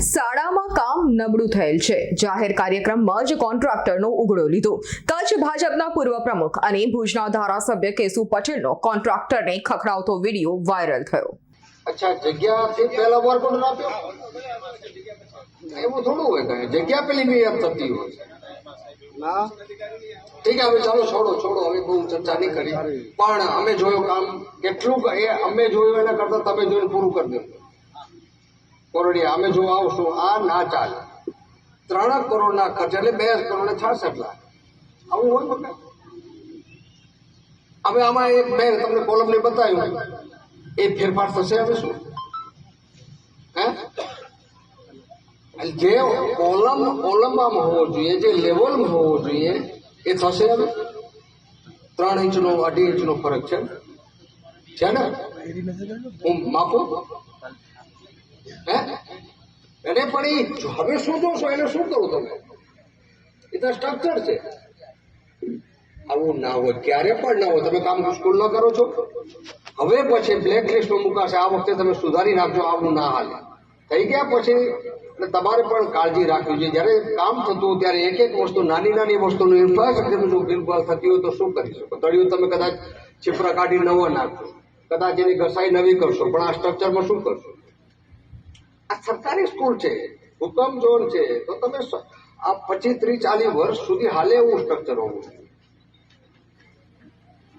શાળામાં કામ નબળું થયેલ છે. જાહેર કાર્યક્રમમાં જ કોન્ટ્રાક્ટરનો ઉઘડો લીધો. કચ્છ ભાજપના પૂર્વ પ્રમુખ અને ભુજના ધારાસભ્ય કેશુ પટેલનો કોન્ટ્રાક્ટરને ખખડાવતો વિડીયો વાયરલ થયો. अच्छा जगह से पहला वर्क ऑर्डर आप्यो એવું થોડું હોય કઈ જગ્યા પેલી બી એમ થતી હોય ના ઠીક હવે ચાલો છોડો હવે બહુ ચર્ચા નહીં કરી પણ અમે જોયું કામ કેટલું એ અમે જોયું એના કરતા તમે જોઈને પૂરું કરી દો કોરોડિયા અમે જો આવશું આ ના ચાલે 3 કરોડના ખર્ચ એટલે 2 કરોડ 66 લાખ આવું હોય બકા હવે આમાં એક મેં તમને કોલમ ને બતાવ્યું એ ફેરફાર થશે હવે શું હે જે કોલમમાં હોવો જોઈએ જે લેવલમાં હોવો જોઈએ એ થશે હવે 3 ઇંચનો 2.5 ઇંચનો ફરક છે ને હું માપું હે એને પણ એ હવે શું જોશો એને શું કરું તમે એ તો સ્ટ્રક્ચર છે આવું ના હોય ક્યારે પણ ના હોય તમે કામ મુશ્કેલ ન કરો છો હવે પછી બ્લેક લિસ્ટમાં મુકાશે આ વખતે તમે સુધારી નાખજો આવું ના હાલે થઈ ગયા પછી તમારે પણ કાળજી રાખવી જોઈએ જ્યારે કામ થતું ત્યારે એક વસ્તુ નાની વસ્તુનું ઇન્ફ્રાસ્ટ્રક્ચર જો બિલકુલ થતી હોય તો શું કરી શકો તળિયું તમે કદાચ છીપરા કાઢી નવા નાખશો કદાચ એની ઘસાઈ નવી કરશો પણ આ સ્ટ્રક્ચરમાં શું કરશો આ સરકારી સ્કૂલ છે હુકમ ઝોન છે તો તમે આ 25, 30, 40 વર્ષ સુધી હાલે એવું સ્ટ્રક્ચર હોવું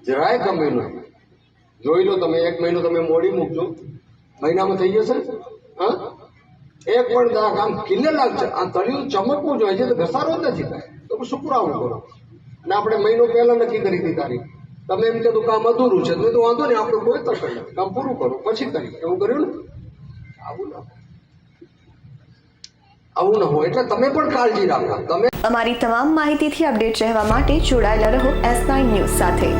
જરાય ગમે નહીં જોઈ લો તમે 1 મહિનો તમે મોડી મૂકજો મહિનામાં થઈ જશે હા એક પણ કામ કિલ્લે લાગશે આ તળિયું ચમકવું જોઈએ છે તો ઘસારો જ નથી થાય તો શું પુરાવું કરો અને આપણે મહિનો પહેલા નક્કી કરી હતી તારીખ તમે એમ કીધું કામ અધૂરું છે તો વાંધો નહીં આપણે કોઈ તકલીફ નથી કામ પૂરું કરો પછી કરી એવું કર્યું ને આવું ન હોય એટલે તમે પણ કાળજી રાખો તમે અમારી તમામ માહિતીથી અપડેટ રહેવા માટે જોડાયેલા રહો S9 ન્યૂઝ સાથે.